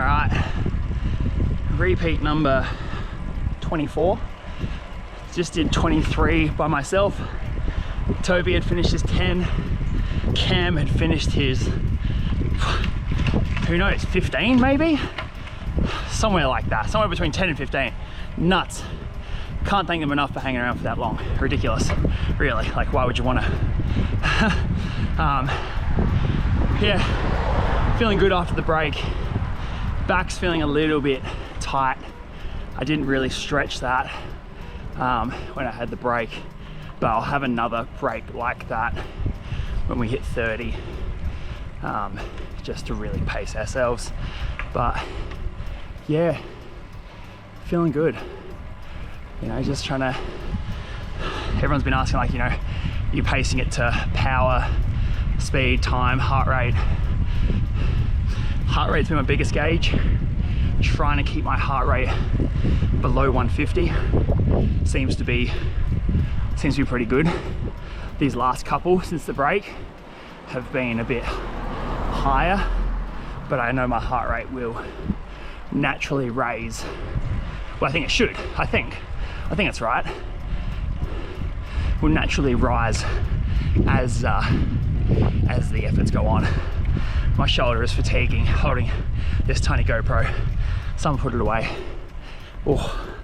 All right, repeat number 24. Just did 23 by myself. Toby had finished his 10. Cam had finished his, who knows, 15 maybe? Somewhere like that, somewhere between 10 and 15. Nuts. Can't thank them enough for hanging around for that long. Ridiculous, really. Like, why would you want to? Yeah, feeling good after the break. Back's feeling a little bit tight. I didn't really stretch that when I had the break, but I'll have another break like that when we hit 30, just to really pace ourselves. But yeah, feeling good. You know, just trying to, everyone's been asking, like, you know, you pacing it to power, speed, time, heart rate. Heart rate's been my biggest gauge. Trying to keep my heart rate below 150 seems to be pretty good. These last couple since the break have been a bit higher, but I know my heart rate will naturally raise. Well, I think it should. I think it's right. Will naturally rise as the efforts go on. My shoulder is fatiguing holding this tiny GoPro. Someone put it away. Oh.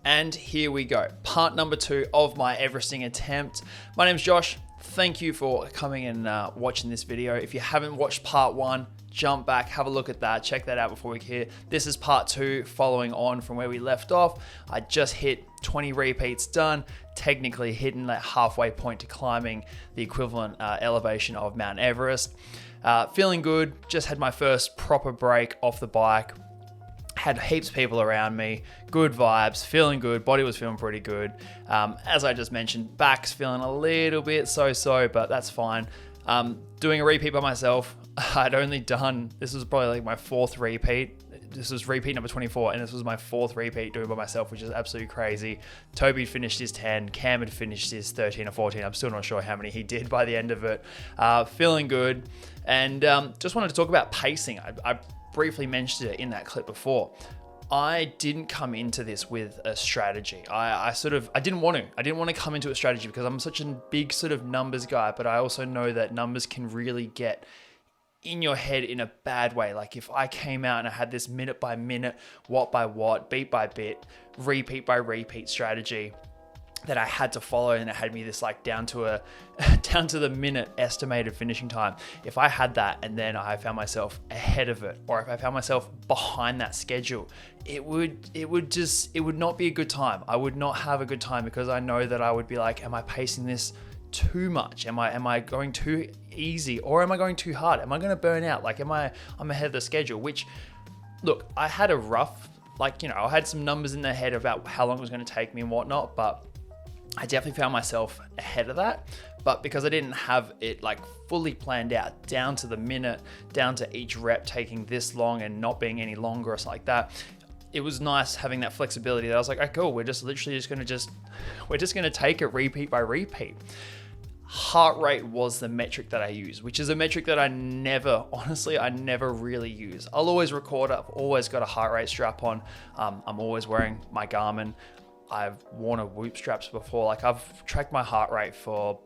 And here we go. Part number 2 of my Everesting attempt. My name's Josh. Thank you for coming and watching this video. If you haven't watched part 1, jump back, have a look at that, check that out before we hear. This is part 2, following on from where we left off. I just hit 20 repeats done, technically hitting that halfway point to climbing the equivalent elevation of Mount Everest. Feeling good, just had my first proper break off the bike. Had heaps of people around me, good vibes, feeling good, body was feeling pretty good. As I just mentioned, back's feeling a little bit so-so, but that's fine. Doing a repeat by myself, I'd only done, this was probably like my 4th repeat. This was repeat number 24, and this was my 4th repeat doing by myself, which is absolutely crazy. Toby had finished his 10, Cam had finished his 13 or 14. I'm still not sure how many he did by the end of it. Feeling good, and just wanted to talk about pacing. I briefly mentioned it in that clip before. I didn't come into this with a strategy. I didn't want to come into a strategy because I'm such a big sort of numbers guy, but I also know that numbers can really get in your head in a bad way. Like, if I came out and I had this minute by minute, watt by watt, beat by bit, repeat by repeat strategy that I had to follow, and it had me this like down to the minute estimated finishing time. If I had that and then I found myself ahead of it, or if I found myself behind that schedule, it would not be a good time. I would not have a good time, because I know that I would be like, am I pacing this too much? Am I going too easy, or am I going too hard? Am I going to burn out? Like, I'm ahead of the schedule, which, look, I had a rough, like, you know, I had some numbers in the head about how long it was going to take me and whatnot, but I definitely found myself ahead of that. But because I didn't have it like fully planned out down to the minute, down to each rep taking this long and not being any longer or something like that, it was nice having that flexibility that I was like, oh, cool, we're just going to take it repeat by repeat. Heart rate was the metric that I use, which is a metric that I never really use. I'll always record, I've always got a heart rate strap on. I'm always wearing my Garmin. I've worn a Whoop straps before. Like, I've tracked my heart rate for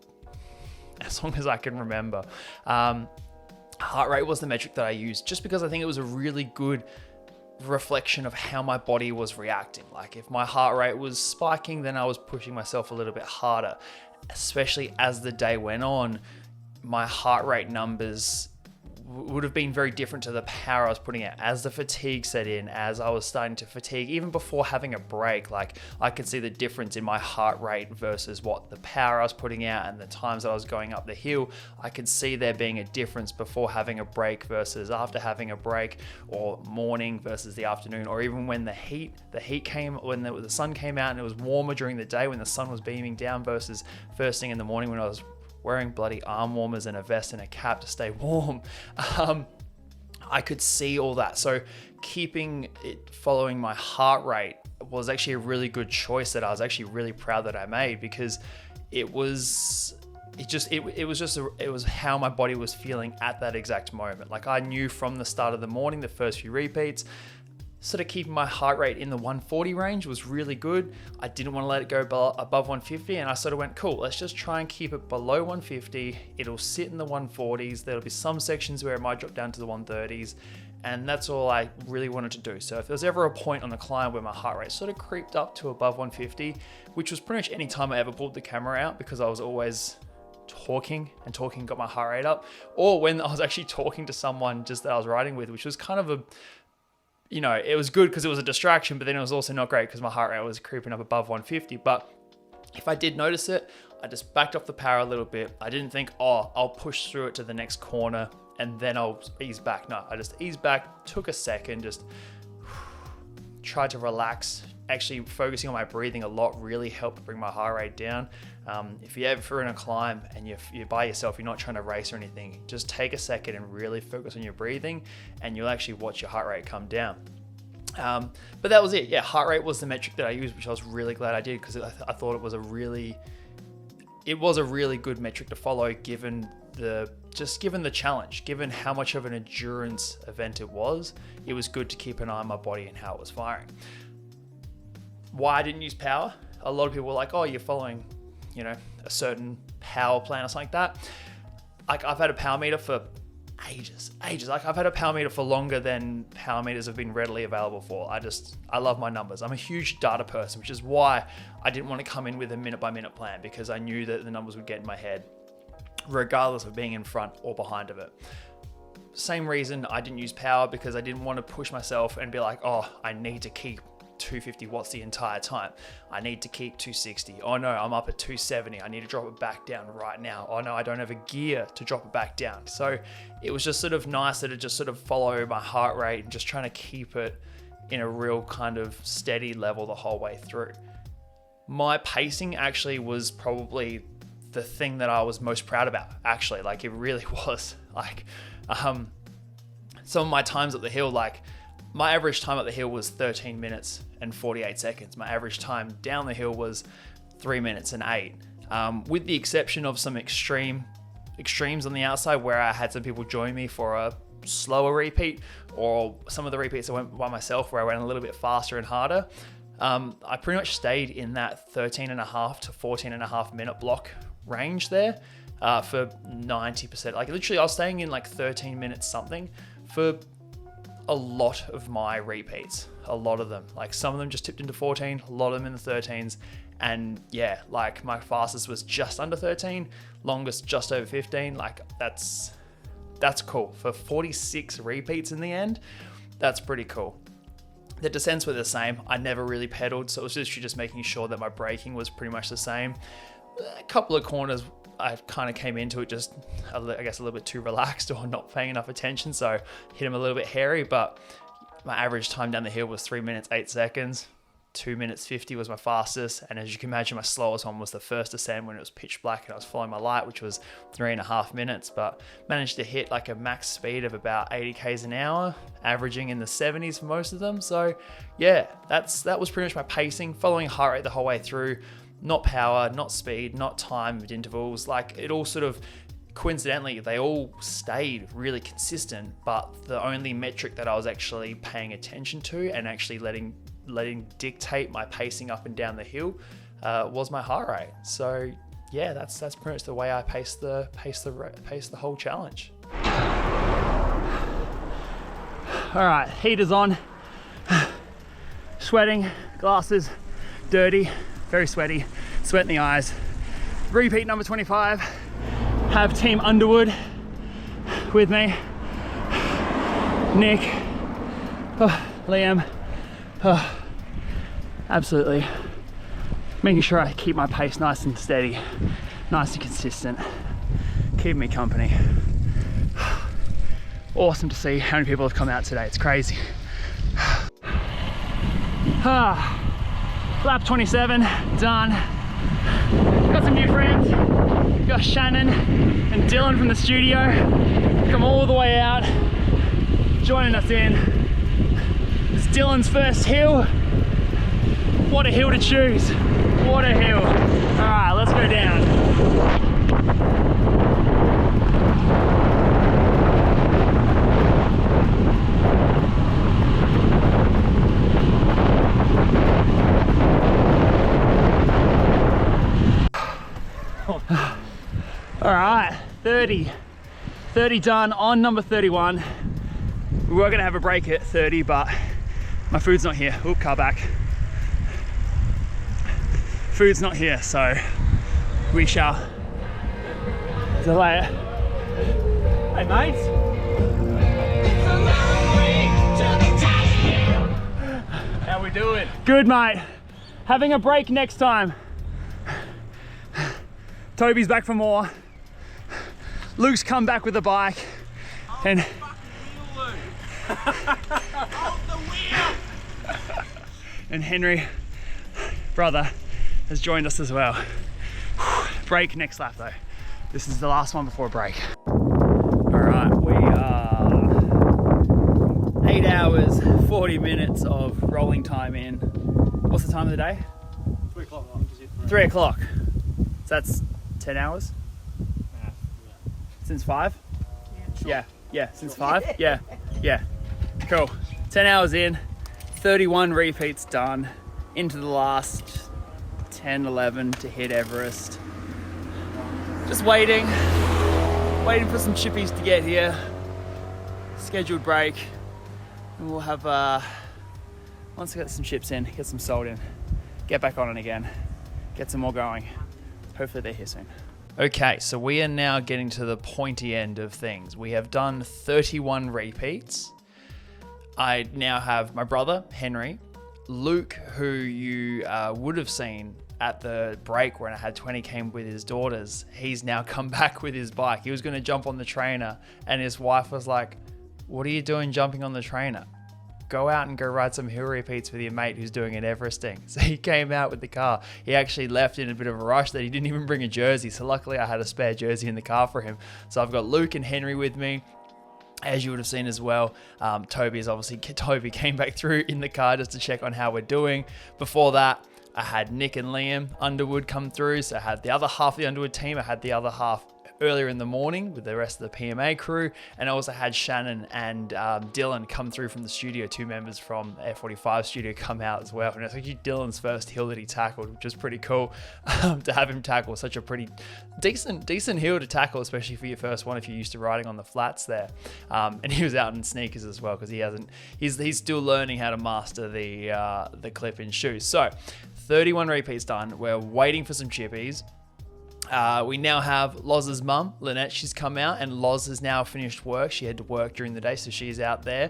as long as I can remember. Heart rate was the metric that I used, just because I think it was a really good reflection of how my body was reacting. Like, if my heart rate was spiking, then I was pushing myself a little bit harder. Especially as the day went on, my heart rate numbers would have been very different to the power I was putting out. As the fatigue set in, as I was starting to fatigue, even before having a break, like, I could see the difference in my heart rate versus what the power I was putting out and the times that I was going up the hill. I could see there being a difference before having a break versus after having a break, or morning versus the afternoon, or even when the heat came, when the sun came out and it was warmer during the day when the sun was beaming down, versus first thing in the morning when I was wearing bloody arm warmers and a vest and a cap to stay warm. I could see all that. So keeping it following my heart rate was actually a really good choice that I was actually really proud that I made, because it was it was how my body was feeling at that exact moment. Like I knew from the start of the morning, the first few repeats, sort of keeping my heart rate in the 140 range was really good. I didn't want to let it go above 150, and I sort of went, cool, let's just try and keep it below 150. It'll sit in the 140s. There'll be some sections where it might drop down to the 130s, and that's all I really wanted to do. So if there was ever a point on the climb where my heart rate sort of creeped up to above 150, which was pretty much any time I ever pulled the camera out, because I was always talking, got my heart rate up, or when I was actually talking to someone just that I was riding with, which was kind of it was good because it was a distraction, but then it was also not great because my heart rate was creeping up above 150. But if I did notice it, I just backed off the power a little bit. I didn't think, oh, I'll push through it to the next corner and then I'll ease back. No, I just eased back, took a second, just tried to relax. Actually focusing on my breathing a lot really helped bring my heart rate down. If you're ever in a climb and you're by yourself, you're not trying to race or anything, just take a second and really focus on your breathing, and you'll actually watch your heart rate come down. But that was it. Yeah, heart rate was the metric that I used, which I was really glad I did, because I thought it was a really good metric to follow, given the challenge, given how much of an endurance event it was. It was good to keep an eye on my body and how it was firing. Why I didn't use power? A lot of people were like, oh, you're following, a certain power plan or something like that. Like I've had a power meter for ages. Like I've had a power meter for longer than power meters have been readily available for. I love my numbers. I'm a huge data person, which is why I didn't want to come in with a minute by minute plan, because I knew that the numbers would get in my head, regardless of being in front or behind of it. Same reason I didn't use power, because I didn't want to push myself and be like, oh, I need to keep 250 watts the entire time. I need to keep 260. Oh no, I'm up at 270. I need to drop it back down right now. Oh no, I don't have a gear to drop it back down. So it was just sort of nice that it just sort of follow my heart rate and just trying to keep it in a real kind of steady level the whole way through. My pacing actually was probably the thing that I was most proud about, actually. Like it really was. Like some of my times up the hill, like my average time up the hill was 13 minutes and 48 seconds. My average time down the hill was 3 minutes and 8. With the exception of some extremes on the outside where I had some people join me for a slower repeat, or some of the repeats I went by myself where I went a little bit faster and harder. I pretty much stayed in that 13.5 to 14.5 minute block range there for 90%. Like literally I was staying in like 13 minutes something for a lot of my repeats, a lot of them. Like some of them just tipped into 14, a lot of them in the 13s. And yeah, like my fastest was just under 13, longest just over 15. Like that's cool. For 46 repeats in the end, that's pretty cool. The descents were the same. I never really pedaled, so it was literally just making sure that my braking was pretty much the same. A couple of corners I kind of came into it just, I guess, a little bit too relaxed or not paying enough attention, so hit him a little bit hairy, but my average time down the hill was 3 minutes, 8 seconds. 2 minutes 50 was my fastest, and as you can imagine, my slowest one was the first descent when it was pitch black and I was following my light, which was 3.5 minutes, but managed to hit like a max speed of about 80 k's an hour, averaging in the 70s for most of them. So yeah, that was pretty much my pacing, following heart rate the whole way through. Not power, not speed, not timed intervals. Like it all sort of coincidentally, they all stayed really consistent, but the only metric that I was actually paying attention to and actually letting dictate my pacing up and down the hill was my heart rate. So yeah, that's pretty much the way I paced the whole challenge. All right, heater's on. Sweating, glasses dirty, very sweaty, sweat in the eyes. Repeat number 25. Have Team Underwood with me. Nick, Liam, absolutely making sure I keep my pace nice and steady, nice and consistent, keeping me company. Awesome to see how many people have come out today. It's crazy. Lap 27 done. Got some new friends. Got Shannon and Dylan from the studio. Come all the way out, joining us in. It's Dylan's first hill. What a hill to choose. What a hill. All right, let's go down. 30 done on number 31. We were gonna have a break at 30, but my food's not here. Oop, car back. Food's not here, so we shall delay it. Hey mates. How we doing? Good, mate. Having a break next time. Toby's back for more. Luke's come back with a bike. And and Henry, brother, has joined us as well. Break next lap though. This is the last one before a break. All right, we are 8 hours, 40 minutes of rolling time in. What's the time of the day? 3 o'clock. 3 o'clock. So that's 10 hours? Yeah. Since 5? Yeah, since 5? Yeah. Cool. 10 hours in, 31 repeats done, into the last 10, 11 to hit Everest. Just waiting for some chippies to get here. Scheduled break. And we'll have, once we get some chips in, get some salt in, get back on it again, get some more going. Hopefully they're here soon. Okay, so we are now getting to the pointy end of things. We have done 31 repeats. I now have my brother, Henry, Luke, who you would have seen at the break when I had 20 came with his daughters. He's now come back with his bike. He was going to jump on the trainer and his wife was like, "What are you doing jumping on the trainer? Go out and go ride some hill repeats with your mate who's doing an Everesting." So he came out with the car. He actually left in a bit of a rush that he didn't even bring a jersey. So luckily I had a spare jersey in the car for him. So I've got Luke and Henry with me. As you would have seen as well, Toby came back through in the car just to check on how we're doing. Before that, I had Nick and Liam Underwood come through. So I had the other half of the Underwood team. I had the other half earlier in the morning with the rest of the PMA crew, and I also had Shannon and Dylan come through from the studio. 2 members from F45 studio come out as well, and it's actually Dylan's first hill that he tackled, which is pretty cool to have him tackle such a pretty decent hill to tackle, especially for your first one if you're used to riding on the flats there. And he was out in sneakers as well because he's still learning how to master the clip-in shoes. So 31 repeats done. We're waiting for some chippies. We now have Loz's mum, Lynette. She's come out, and Loz has now finished work. She had to work during the day, so she's out there.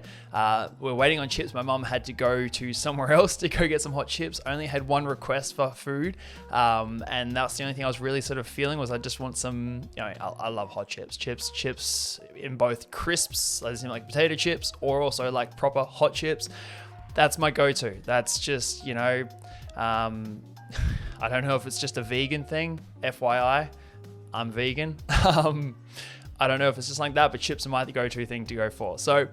We're waiting on chips. My mum had to go to somewhere else to go get some hot chips. Only had one request for food, and that's the only thing I was really sort of feeling was I just want some, I love hot chips. Chips in both crisps, like potato chips, or also like proper hot chips. That's my go-to. That's just, I don't know if it's just a vegan thing, FYI, I'm vegan. I don't know if it's just like that, but chips are my go-to thing to go for. So,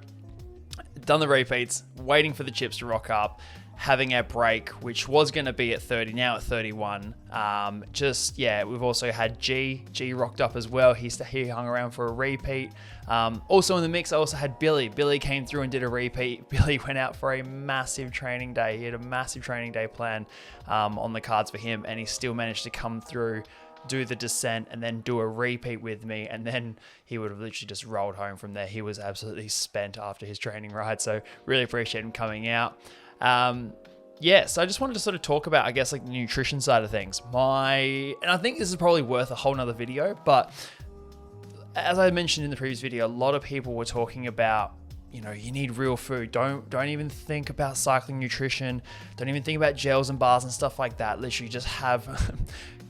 done the repeats, waiting for the chips to rock up, having our break, which was going to be at 30, now at 31. We've also had G rocked up as well. He hung around for a repeat. Also in the mix, I also had Billy. Billy came through and did a repeat. Billy went out for a massive training day. He had a massive training day planned on the cards for him, and he still managed to come through, do the descent, and then do a repeat with me, and then he would have literally just rolled home from there. He was absolutely spent after his training ride, so really appreciate him coming out. So I just wanted to sort of talk about, I guess, like the nutrition side of things. And I think this is probably worth a whole nother video, but as I mentioned in the previous video, a lot of people were talking about, you need real food. Don't even think about cycling nutrition. Don't even think about gels and bars and stuff like that. Literally just have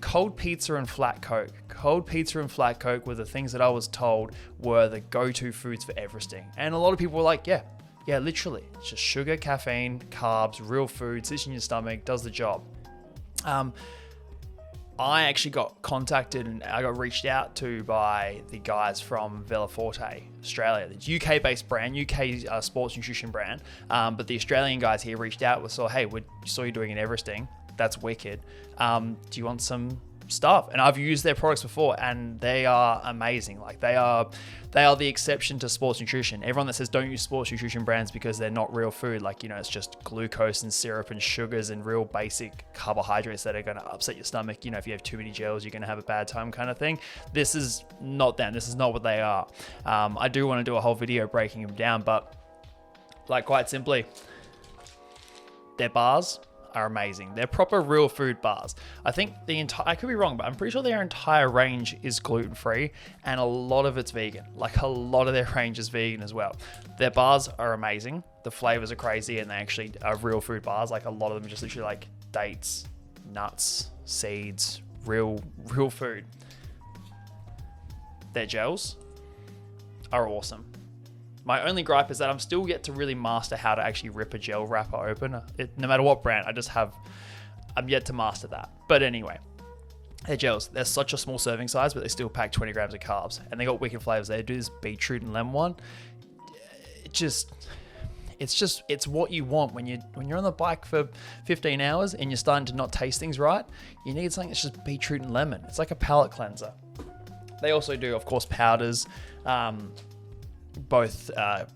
cold pizza and flat Coke. Cold pizza and flat Coke were the things that I was told were the go-to foods for Everesting. And a lot of people were like, yeah, literally. It's just sugar, caffeine, carbs, real food, sits in your stomach, does the job. I actually got contacted and I got reached out to by the guys from Velaforte, Australia. It's UK-based brand, UK sports nutrition brand. But the Australian guys here reached out and saw, hey, we saw you doing an Everesting. That's wicked. Do you want some stuff, and I've used their products before, and they are amazing. Like they are the exception to sports nutrition. Everyone that says don't use sports nutrition brands because they're not real food, like, you know, it's just glucose and syrup and sugars and real basic carbohydrates that are going to upset your stomach. You know, if you have too many gels, you're going to have a bad time, kind of thing. This is not them. This is not what they are. I do want to do a whole video breaking them down, but like, quite simply, their bars are amazing. They're proper real food bars. I think I could be wrong, but I'm pretty sure their entire range is gluten-free, and a lot of it's vegan. Like, a lot of their range is vegan as well. Their bars are amazing. The flavors are crazy, and they actually are real food bars. Like, a lot of them are just literally like dates, nuts, seeds, real food. Their gels are awesome. My only gripe is that I'm still yet to really master how to actually rip a gel wrapper open. No matter what brand, I'm yet to master that. But anyway, their gels, they're such a small serving size, but they still pack 20 grams of carbs. And they got wicked flavors. They do this beetroot and lemon one. It's what you want when you're on the bike for 15 hours and you're starting to not taste things right. You need something that's just beetroot and lemon. It's like a palate cleanser. They also do, of course, powders, both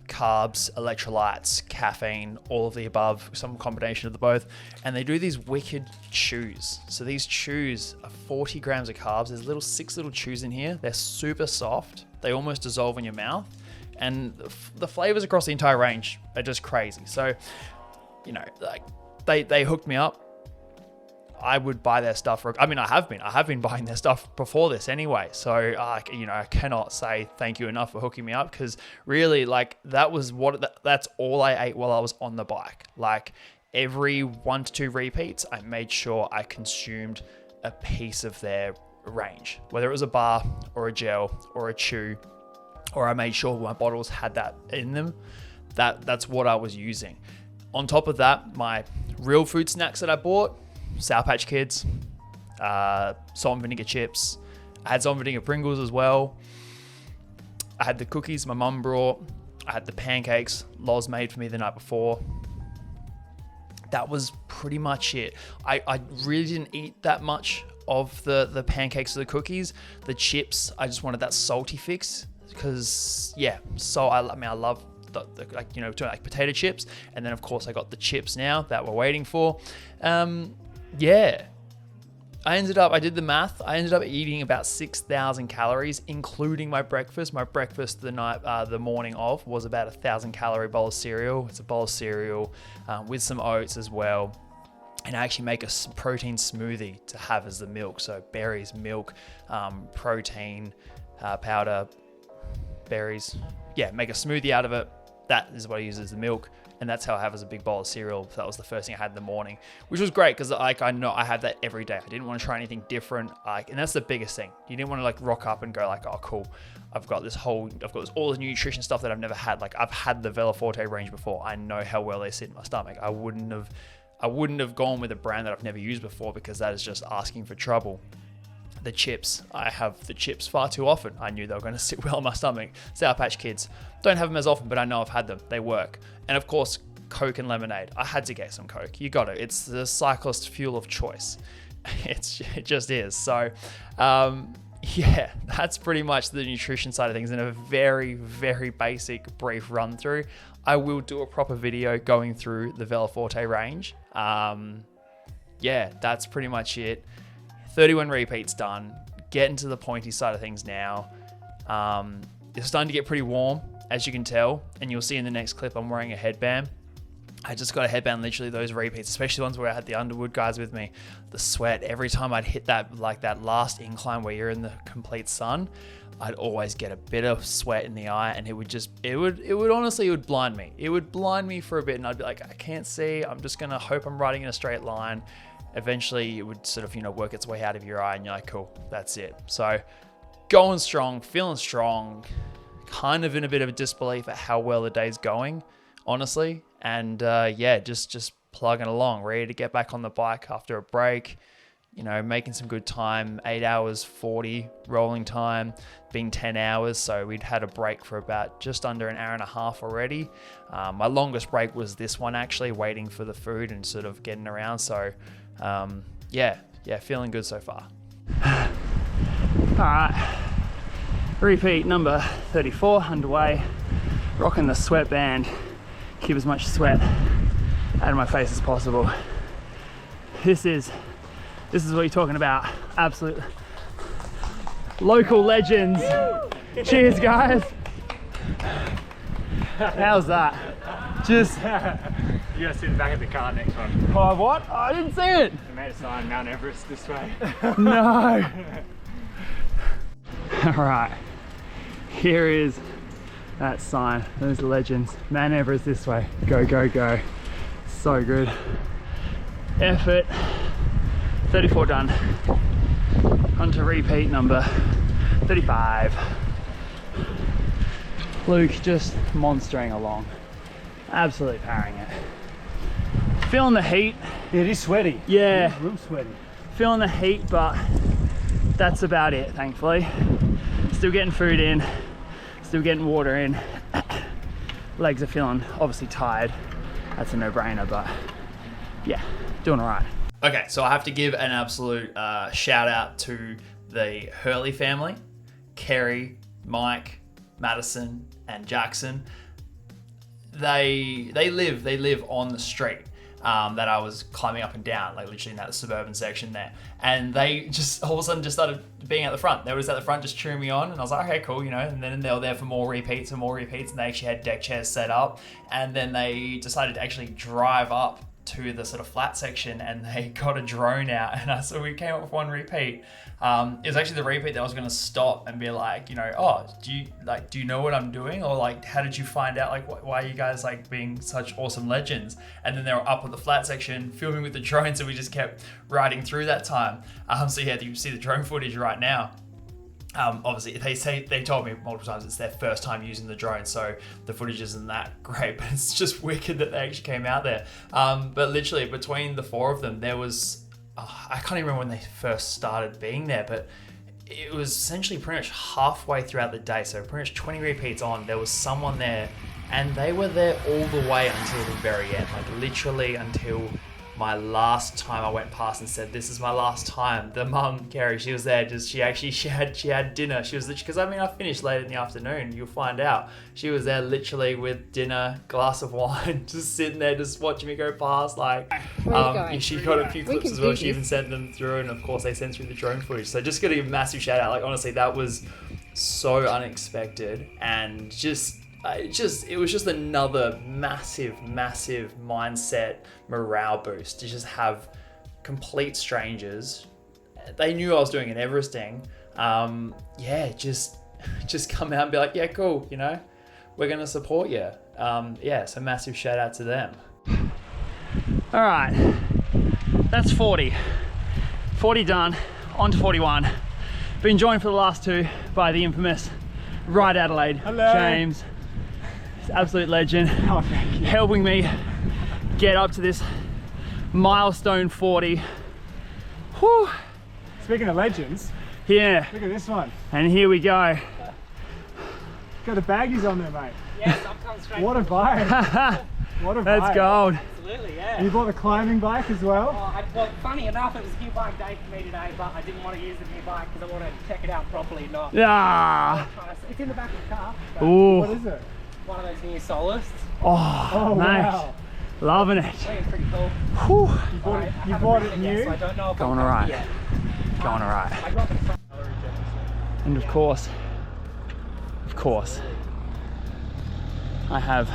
carbs, electrolytes, caffeine, all of the above, some combination of the both. And they do these wicked chews. So these chews are 40 grams of carbs. There's 6 little chews in here. They're super soft. They almost dissolve in your mouth. And the flavors across the entire range are just crazy. So, you know, like they hooked me up. I would buy their stuff. I have been buying their stuff before this anyway. So, you know, I cannot say thank you enough for hooking me up, because really, like, that's all I ate while I was on the bike. Like, every 1 to 2 repeats, I made sure I consumed a piece of their range, whether it was a bar or a gel or a chew, or I made sure my bottles had that in them. That's what I was using. On top of that, my real food snacks that I bought, Sour Patch Kids, salt and vinegar chips. I had salt and vinegar Pringles as well. I had the cookies my mum brought. I had the pancakes Loz made for me the night before. That was pretty much it. I really didn't eat that much of the pancakes or the cookies. The chips, I just wanted that salty fix, because I love like potato chips. And then of course I got the chips now that we're waiting for. I did the math. I ended up eating about 6,000 calories, including my breakfast. My breakfast the morning of was about 1,000 calorie bowl of cereal. It's a bowl of cereal with some oats as well. And I actually make a protein smoothie to have as the milk. So berries, milk, protein, powder, berries. Yeah, make a smoothie out of it. That is what I use as the milk. And that's how I have as a big bowl of cereal. So that was the first thing I had in the morning, which was great, because I know I have that every day. I didn't want to try anything different. And that's the biggest thing. You didn't want to rock up and go oh, cool. I've got all this nutrition stuff that I've never had. Like, I've had the Veloforte range before. I know how well they sit in my stomach. I wouldn't have gone with a brand that I've never used before, because that is just asking for trouble. The chips, I have the chips far too often. I knew they were going to sit well in my stomach. Sour Patch Kids, don't have them as often, but I know I've had them. They work. And of course, Coke and lemonade. I had to get some Coke. You got it. It's the cyclist fuel of choice. It just is. So, that's pretty much the nutrition side of things in a very, very basic, brief run through. I will do a proper video going through the Veloforte range. That's pretty much it. 31 repeats done. Getting to the pointy side of things now. It's starting to get pretty warm, as you can tell, and you'll see in the next clip I'm wearing a headband. I just got a headband, literally those repeats, especially ones where I had the Underwood guys with me. The sweat, every time I'd hit that last incline where you're in the complete sun, I'd always get a bit of sweat in the eye, and it would blind me. It would blind me for a bit, and I'd be like, I can't see. I'm just gonna hope I'm riding in a straight line. Eventually it would sort of, work its way out of your eye, and you're like, cool, that's it. So going strong, feeling strong, kind of in a bit of a disbelief at how well the day's going, honestly. And just plugging along, ready to get back on the bike after a break, making some good time. 8 hours 40 rolling time, being 10 hours. So we'd had a break for about just under an hour and a half already. My longest break was this one, actually, waiting for the food and sort of getting around. So feeling good so far. Alright, repeat number 34 underway. Rocking the sweatband, keep as much sweat out of my face as possible. This is what you're talking about. Absolute local legends. Cheers, guys. How's that? Just You gotta sit in the back of the car next one. oh, what? Oh, I didn't see it. They made a sign, Mount Everest this way. No. All right. Here is that sign. Those legends. Mount Everest this way. Go, go, go. So good. Effort. 34 done. On to repeat number 35. Luke just monstering along. Absolutely powering it. Feeling the heat. Yeah, it is sweaty. Yeah. It is real sweaty. Feeling the heat, but that's about it, thankfully. Still getting food in, still getting water in. Legs are feeling obviously tired. That's a no-brainer, but yeah, doing all right. Okay, so I have to give an absolute shout out to the Hurley family, Kerry, Mike, Madison, and Jackson. They live on the street that I was climbing up and down, like literally in that suburban section there. And they just all of a sudden just started being at the front. They were just at the front just cheering me on, and I was like, okay, cool, you know. And then they were there for more repeats, and they actually had deck chairs set up. And then they decided to actually drive up to the sort of flat section, and they got a drone out, and so we came up with one repeat. It was actually the repeat that I was going to stop and be like, you know, oh, do you know what I'm doing, or like, how did you find out, like, why are you guys like being such awesome legends? And then they were up at the flat section filming with the drone, so we just kept riding through that time. So yeah, you see the drone footage right now. Obviously they told me multiple times it's their first time using the drone, so the footage isn't that great, but it's just wicked that they actually came out there. But literally between the four of them, there was I can't even remember when they first started being there, but it was essentially pretty much halfway throughout the day, so pretty much 20 repeats on, there was someone there, and they were there all the way until the very end, like literally until my last time I went past and said, this is my last time. The mum, Kerry, she was there, she had dinner. She was literally, because I mean, I finished late in the afternoon, you'll find out. She was there literally with dinner, glass of wine, just sitting there, just watching me go past. Like, she got a few clips as well. She even sent them through, and of course they sent through the drone footage. So just gotta give a massive shout out. Like, honestly, that was so unexpected, and it was just another massive mindset morale boost to just have complete strangers. They knew I was doing an Everesting. Just come out and be like, yeah, cool, you know, we're gonna support you. So massive shout out to them. All right, that's 40 done, on to 41. Been joined for the last two by the infamous Ride Adelaide. Hello. James. Absolute legend, helping me get up to this milestone 40. Whew. Speaking of legends, Yeah, look at this one. and here we go. Got the baggies on there, mate. Yes, I'm coming straight. What a vibe. What a vibe. That's gold. Absolutely, yeah. And you bought a climbing bike as well? Well, funny enough, it was a new bike day for me today, but I didn't want to use the new bike because I want to check it out properly. Ah. It's in the back of the car. but Ooh. What is it? One of those new Solists. Oh, mate. Wow. Loving it. I think it's pretty cool. Whew. You bought it Yet, new? so I don't know if Going I'm alright. yet. Going alright. I got the front. And of course, I have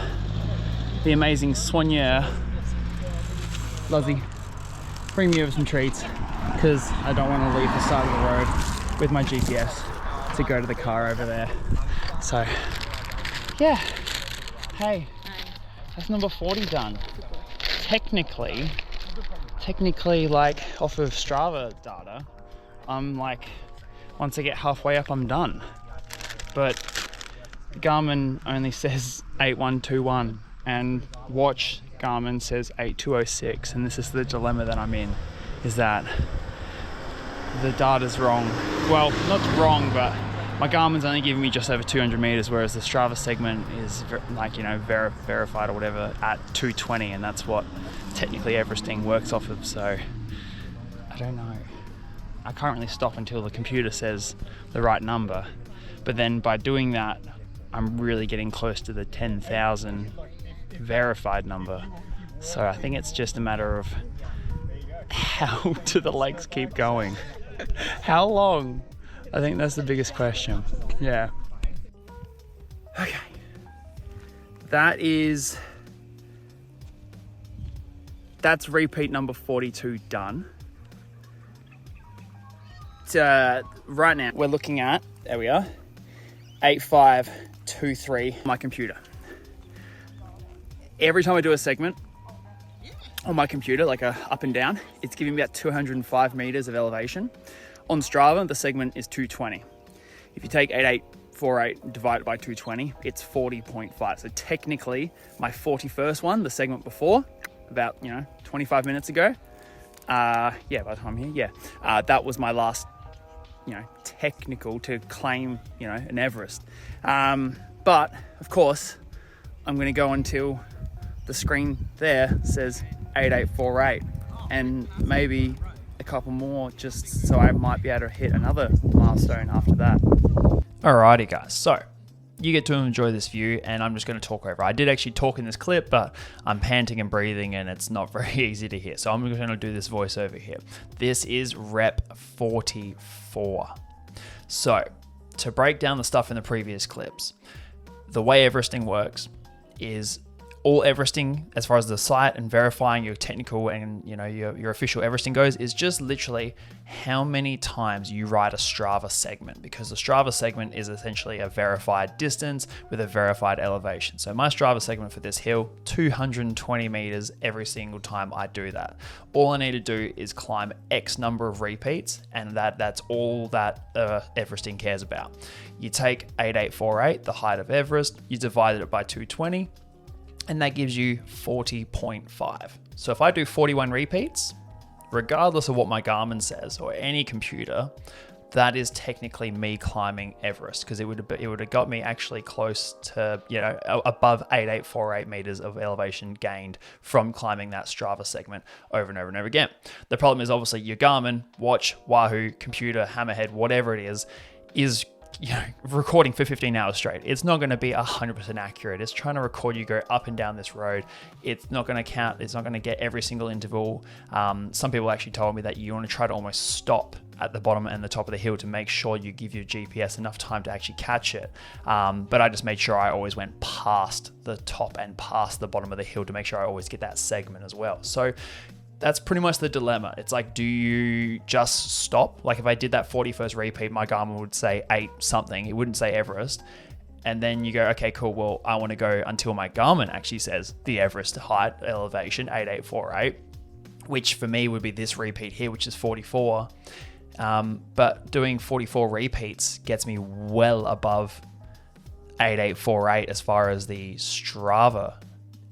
the amazing Soigneur Luzzie bring me over some treats, because I don't want to leave the side of the road with my GPS to go to the car over there. So yeah, hey, that's number 40 done. Technically, like off of Strava data, I'm like, once I get halfway up, I'm done. But Garmin only says 8121, and watch Garmin says 8206, and this is the dilemma that I'm in, is that the data's wrong. Well, not wrong, but my Garmin's only giving me just over 200 meters, whereas the Strava segment is like, you know, verified or whatever at 220, and that's what technically Everesting works off of. So I don't know. I can't really stop until the computer says the right number. But then by doing that, I'm really getting close to the 10,000 verified number. So I think it's just a matter of how do the legs keep going? How long? I think that's the biggest question. Yeah. Okay. That's repeat number 42 done. Right now we're looking at, there we are, 8523 on my computer. Every time I do a segment on my computer, like a up and down, it's giving me about 205 meters of elevation. On Strava, the segment is 220. If you take 8848 and divide it by 220, it's 40.5. So technically, my 41st one, the segment before, about 25 minutes ago, by the time I'm here, that was my last, technical to claim, an Everest. But of course, I'm going to go until the screen there says 8848, and maybe a couple more, just so I might be able to hit another milestone after that. Alrighty guys, so you get to enjoy this view and I'm just going to talk over. I did actually talk in this clip, but I'm panting and breathing and it's not very easy to hear. So I'm going to do this voiceover here. This is rep 44. So to break down the stuff in the previous clips, the way Everesting works is all Everesting, as far as the site and verifying your technical and your official Everesting goes, is just literally how many times you ride a Strava segment, because the Strava segment is essentially a verified distance with a verified elevation. So my Strava segment for this hill, 220 meters every single time I do that. All I need to do is climb X number of repeats, and that's all that Everesting cares about. You take 8848, the height of Everest, you divide it by 220, and that gives you 40.5. So if I do 41 repeats, regardless of what my Garmin says or any computer, that is technically me climbing Everest, because it would have got me actually close to, above 8848 meters of elevation gained from climbing that Strava segment over and over and over again. The problem is obviously your Garmin, watch, Wahoo, computer, Hammerhead, whatever it is recording for 15 hours straight. It's not going to be 100% accurate. It's trying to record you go up and down this road. It's not going to count. It's not going to get every single interval. Some people actually told me that you want to try to almost stop at the bottom and the top of the hill to make sure you give your GPS enough time to actually catch it. But I just made sure I always went past the top and past the bottom of the hill to make sure I always get that segment as well. So that's pretty much the dilemma. It's like, do you just stop? Like if I did that 41st repeat, my Garmin would say 8 something. It wouldn't say Everest. And then you go, okay, cool. Well, I want to go until my Garmin actually says the Everest height elevation, 8848, which for me would be this repeat here, which is 44. But doing 44 repeats gets me well above 8848 as far as the Strava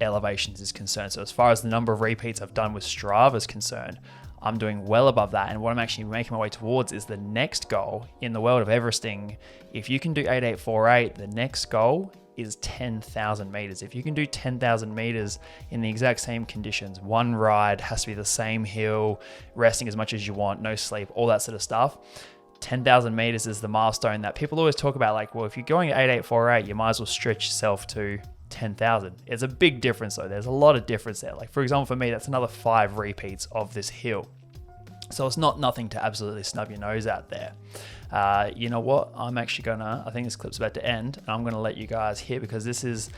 elevations is concerned. So as far as the number of repeats I've done with Strava is concerned, I'm doing well above that. And what I'm actually making my way towards is the next goal in the world of Everesting. If you can do 8848, the next goal is 10,000 meters. If you can do 10,000 meters in the exact same conditions, one ride, has to be the same hill, resting as much as you want, no sleep, all that sort of stuff. 10,000 meters is the milestone that people always talk about. Like, well, if you're going at 8848, you might as well stretch yourself to 10,000. It's a big difference though. There's a lot of difference there. Like for example, for me, that's another 5 repeats of this hill. So it's not nothing to absolutely snub your nose out there. You know what? I'm actually I think this clip's about to end, and I'm gonna let you guys hear, because this is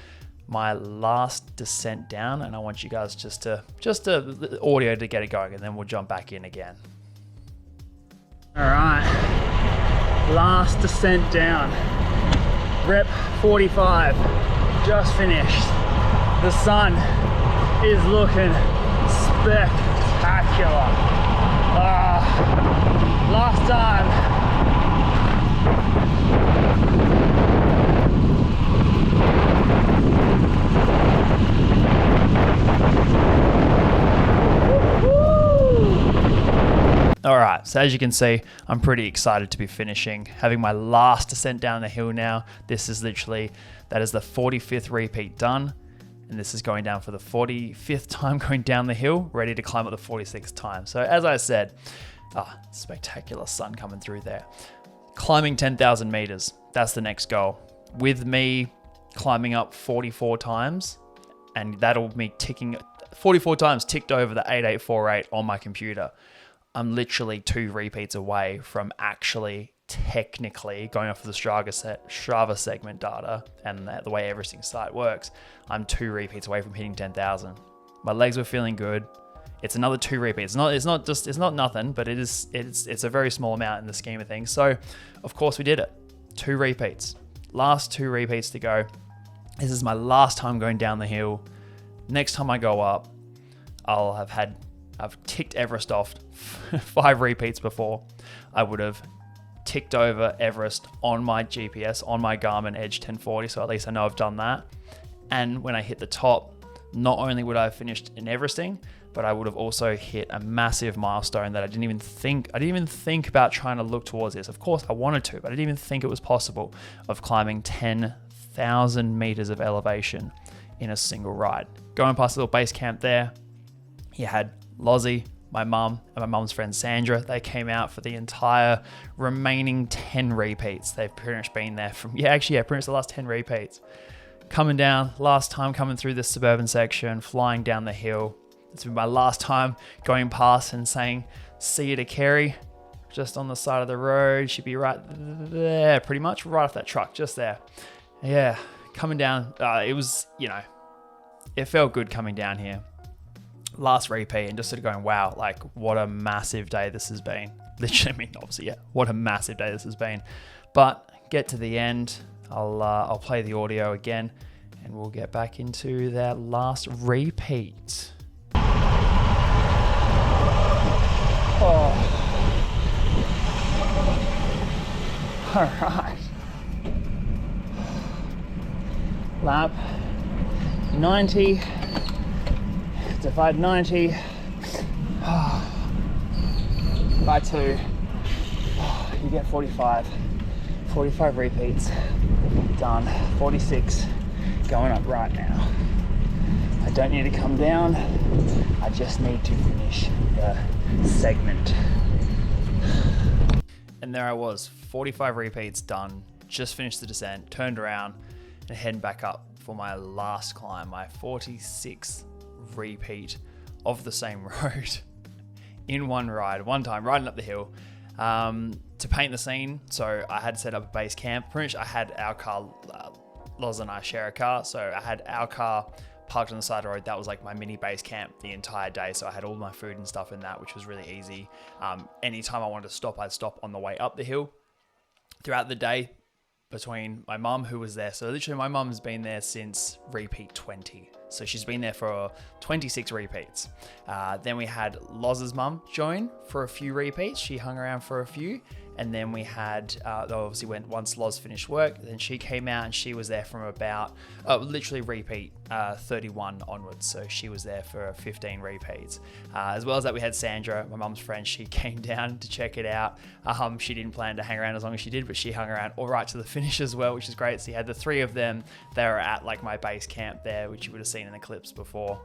my last descent down, and I want you guys just to the audio to get it going, and then we'll jump back in again. All right, last descent down, rep 45. Just finished. The sun is looking spectacular. Last time. All right, so as you can see, I'm pretty excited to be finishing, having my last descent down the hill now. This is literally, that is the 45th repeat done, and this is going down for the 45th time going down the hill, ready to climb up the 46th time. So as I said, Spectacular sun coming through there. Climbing 10,000 meters. That's the next goal. With me climbing up 44 times, and that'll be ticking 44 times ticked over the 8848 on my computer. I'm literally 2 repeats away from actually technically going off of the Strava segment data and the way Everesting site works. I'm 2 repeats away from hitting 10,000. My legs were feeling good. It's another 2 repeats. It's not nothing, but it's a very small amount in the scheme of things. So of course we did it. 2 repeats. Last 2 repeats to go. This is my last time going down the hill. Next time I go up, I've ticked Everest off 5 repeats before. I would have ticked over Everest on my GPS, on my Garmin Edge 1040, so at least I know I've done that. And when I hit the top, not only would I have finished in Everesting, but I would have also hit a massive milestone that I didn't even think about trying to look towards this. Of course I wanted to, but I didn't even think it was possible, of climbing 10,000 meters of elevation in a single ride. Going past the little base camp there, you had Lozzie, my mum, and my mum's friend Sandra. They came out for the entire remaining 10 repeats. They've pretty much been there from, pretty much the last 10 repeats. Coming down, last time coming through this suburban section, flying down the hill. It's been my last time going past and saying, see you to Kerry, just on the side of the road. She'd be right there, pretty much, right off that truck, just there. Yeah, coming down, it was, it felt good coming down here. Last repeat and just sort of going, wow, like what a massive day this has been. Literally, obviously, what a massive day this has been. But get to the end, I'll play the audio again and we'll get back into that last repeat. Oh. All right. Lap 90. Divide 90 by 2. You get 45. 45 repeats. Done. 46 going up right now. I don't need to come down. I just need to finish the segment. And there I was, 45 repeats done. Just finished the descent, turned around and heading back up for my last climb, my 46th repeat of the same road in one ride, one time riding up the hill. To paint the scene, so I had set up a base camp. Pretty much I had our car, Loz and I share a car, so I had our car parked on the side of the road. That was like my mini base camp the entire day, so I had all my food and stuff in that, which was really easy. Anytime I wanted to stop, I'd stop on the way up the hill. Throughout the day, between my mum, who was there, so literally my mum has been there since repeat 20, so she's been there for 26 repeats. Then we had Loz's mum join for a few repeats. She hung around for a few, and then we had obviously once Loz finished work, then she came out and she was there from about literally repeat 31 onwards, so she was there for 15 repeats. As well as that, we had Sandra, my mum's friend. She came down to check it out. She didn't plan to hang around as long as she did, but she hung around all right to the finish as well, which is great. So you had the 3 of them. They were at like my base camp there, which you would have seen in the clips before.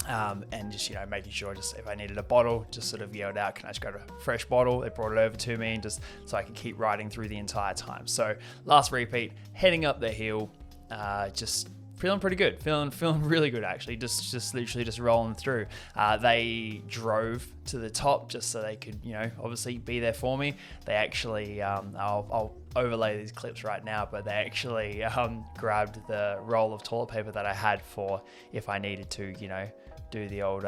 And just, making sure, just if I needed a bottle, just sort of yelled out, can I just grab a fresh bottle? They brought it over to me, and just so I could keep riding through the entire time. So last repeat, heading up the hill, just feeling pretty good, feeling really good actually, just literally just rolling through. They drove to the top just so they could, obviously be there for me. They actually, I'll overlay these clips right now, but they actually grabbed the roll of toilet paper that I had for if I needed to, do the old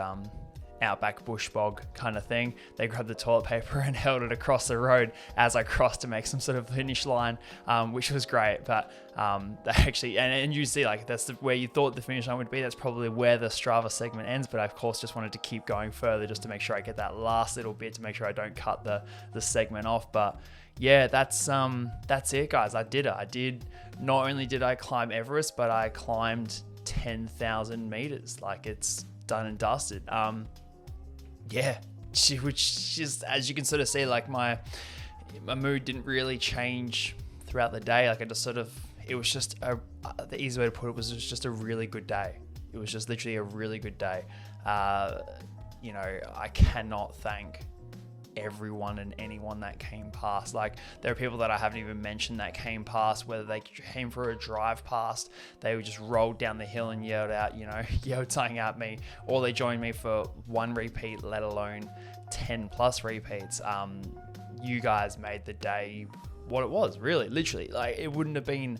outback bush bog kind of thing. They grabbed the toilet paper and held it across the road as I crossed to make some sort of finish line, which was great. But they actually, and you see, like, that's where you thought the finish line would be. That's probably where the Strava segment ends, but I of course just wanted to keep going further just to make sure I get that last little bit, to make sure I don't cut the segment off. But yeah, that's it, guys. I did it. Not only did I climb Everest, but I climbed 10,000 meters. Like, it's done and dusted. Which just, as you can sort of see, like my mood didn't really change throughout the day. Like, I just sort of, it was just the easy way to put it was just a really good day. It was just literally a really good day. I cannot thank everyone and anyone that came past. Like, there are people that I haven't even mentioned that came past, whether they came for a drive past, they just rolled down the hill and yelled out, yelled something at me, or they joined me for one repeat, let alone 10 plus repeats. You guys made the day what it was, really, literally. Like, it wouldn't have been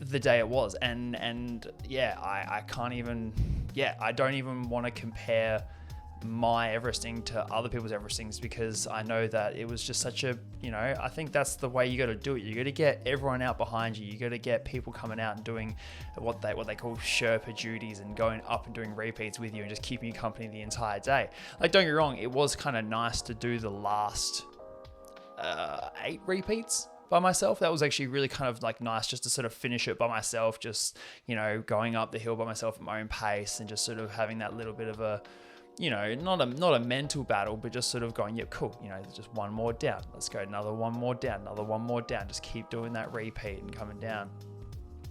the day it was. And yeah, I can't even, I don't even want to compare my Everesting to other people's Everestings, because I know that it was just such a, I think that's the way you got to do it. You got to get everyone out behind you. You got to get people coming out and doing what they call Sherpa duties and going up and doing repeats with you and just keeping you company the entire day. Like, don't get me wrong, it was kind of nice to do the last 8 repeats by myself. That was actually really kind of like nice, just to sort of finish it by myself, just, going up the hill by myself at my own pace and just sort of having that little bit of a, not a mental battle, but just sort of going, yeah, cool, just one more down, let's go, another one more down, just keep doing that repeat and coming down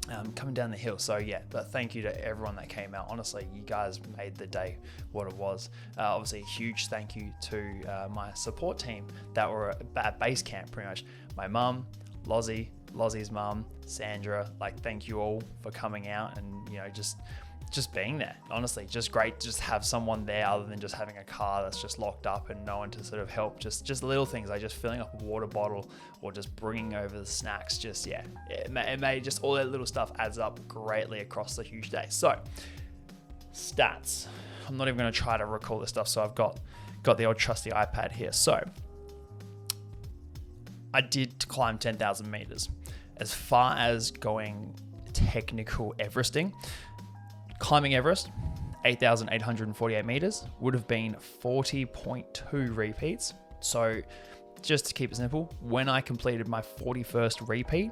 the hill. So yeah, but thank you to everyone that came out. Honestly, you guys made the day what it was. Obviously, a huge thank you to my support team that were at base camp, pretty much. My mum, Lozzie's mum, Sandra, like, thank you all for coming out and, just being there. Honestly, just great to just have someone there other than just having a car that's just locked up and no one to sort of help. Just little things like just filling up a water bottle or just bringing over the snacks. Just, it made just all that little stuff adds up greatly across the huge day. So, stats. I'm not even going to try to recall this stuff. So I've got the old trusty iPad here. So I did climb 10,000 meters. As far as going technical Everesting, climbing Everest, 8,848 meters, would have been 40.2 repeats. So just to keep it simple, when I completed my 41st repeat,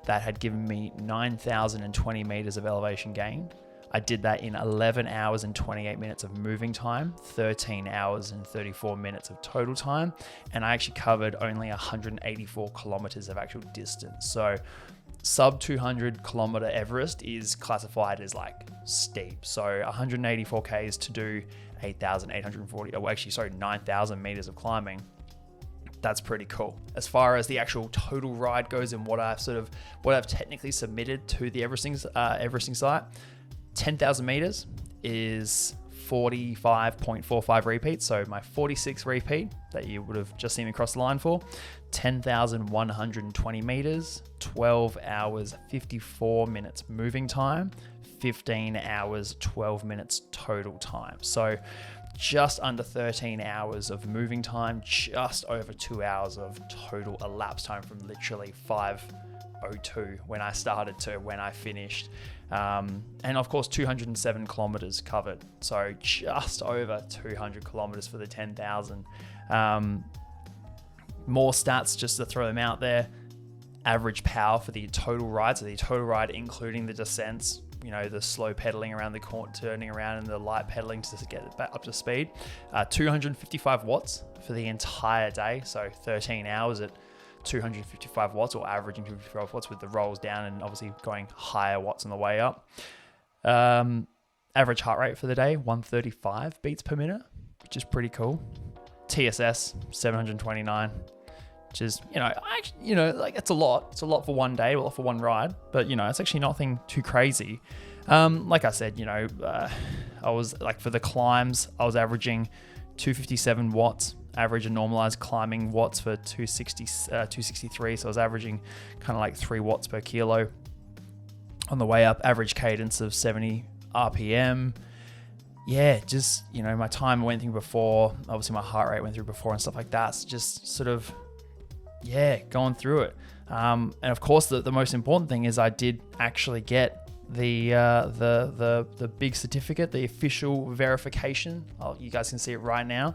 that had given me 9,020 meters of elevation gain. I did that in 11 hours and 28 minutes of moving time, 13 hours and 34 minutes of total time, and I actually covered only 184 kilometers of actual distance. So sub 200 kilometer Everest is classified as like steep. So 184 Ks to do 9,000 meters of climbing. That's pretty cool. As far as the actual total ride goes and what I've technically submitted to the Everesting site, 10,000 meters is 45.45 repeats. So my 46th repeat that you would have just seen me cross the line for, 10,120 meters, 12 hours, 54 minutes moving time, 15 hours, 12 minutes total time. So just under 13 hours of moving time, just over 2 hours of total elapsed time from literally 5:02 when I started to when I finished. And of course, 207 kilometers covered. So just over 200 kilometers for the 10,000. More stats just to throw them out there. Average power for the total ride. So the total ride, including the descents, the slow pedaling around the corner, turning around, and the light pedaling to get it back up to speed. 255 watts for the entire day. So 13 hours at 255 watts, or averaging 255 watts with the rolls down and obviously going higher watts on the way up. Average heart rate for the day, 135 beats per minute, which is pretty cool. TSS, 729, which is, like it's a lot. It's a lot for one day, a lot for one ride, but it's actually nothing too crazy. Like I said, I was like, for the climbs, I was averaging 257 watts, average and normalized climbing watts for 263. So I was averaging kind of like 3 watts per kilo on the way up, average cadence of 70 RPM. Yeah, just, my time went through before, obviously my heart rate went through before and stuff like that. So just sort of, going through it. And of course, the most important thing is I did actually get the big certificate, the official verification. You guys can see it right now.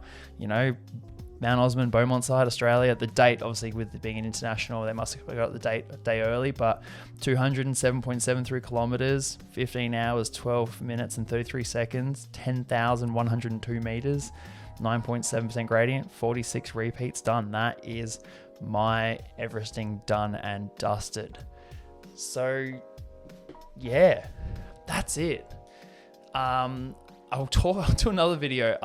Mount Osmond, Beaumont side, Australia. The date, obviously, with it being an international, they must have got the date a day early, but 207.73 kilometers, 15 hours, 12 minutes and 33 seconds, 10,102 meters, 9.7% gradient, 46 repeats done. That is my Everesting done and dusted. So yeah, that's it. I'll do another video.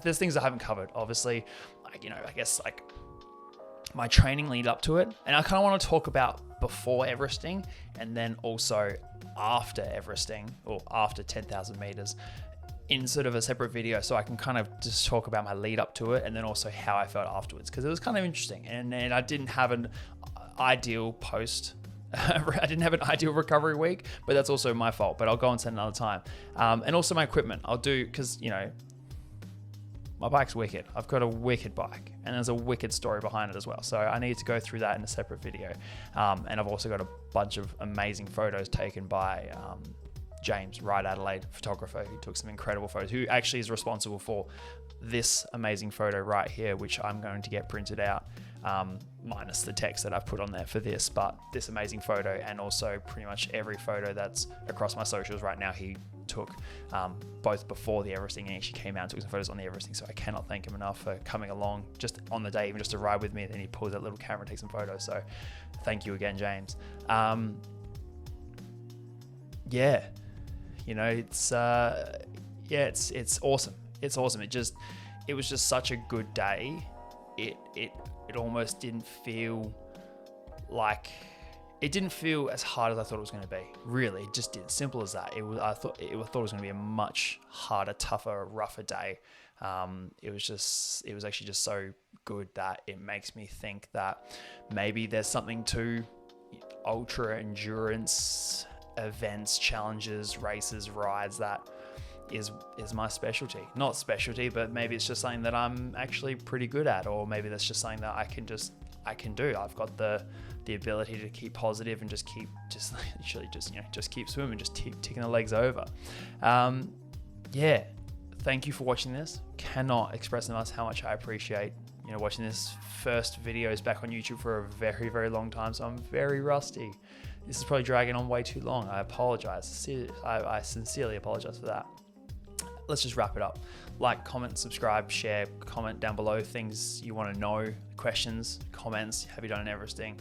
There's things I haven't covered. Obviously, like, you know, I guess like my training lead up to it. And I kind of want to talk about before Everesting and then also after Everesting, or after 10,000 meters, in sort of a separate video, so I can kind of just talk about my lead up to it and then also how I felt afterwards, because it was kind of interesting. And I didn't have an ideal post. I didn't have an ideal recovery week, but that's also my fault, but I'll go into that another time. And also my equipment, I'll do, because, you know, my bike's wicked. I've got a wicked bike, and there's a wicked story behind it as well. So I need to go through that in a separate video. And I've also got a bunch of amazing photos taken by James, Ride Adelaide photographer, who took some incredible photos, who actually is responsible for this amazing photo right here, which I'm going to get printed out, minus the text that I've put on there for this, but this amazing photo, and also pretty much every photo that's across my socials right now, he took, both before the Everesting and actually came out and took some photos on the Everesting. So I cannot thank him enough for coming along just on the day, even just to ride with me. Then he pulls that little camera and takes some photos. So thank you again, James. Yeah, you know, it's awesome. It's awesome. It was just such a good day. It almost didn't feel like, it didn't feel as hard as I thought it was going to be. Really, it just did. Simple as that. I thought it was going to be a much harder, tougher, rougher day. It was actually just so good that it makes me think that maybe there's something to ultra endurance events, challenges, races, rides that is my specialty. Not specialty, but maybe it's just something that I'm actually pretty good at, or maybe that's just something that I can do. I've got the ability to keep positive and just keep swimming, just keep ticking the legs over. Yeah, thank you for watching this. Cannot express enough how much I appreciate, you know, watching this. First videos back on YouTube for a very, very long time, so I'm very rusty. This is probably dragging on way too long. I apologize. I sincerely apologize for that. Let's just wrap it up. Like, comment, subscribe, share, comment down below things you want to know, questions, comments. Have you done an Everesting?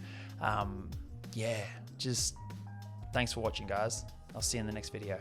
Yeah, just thanks for watching, guys. I'll see you in the next video.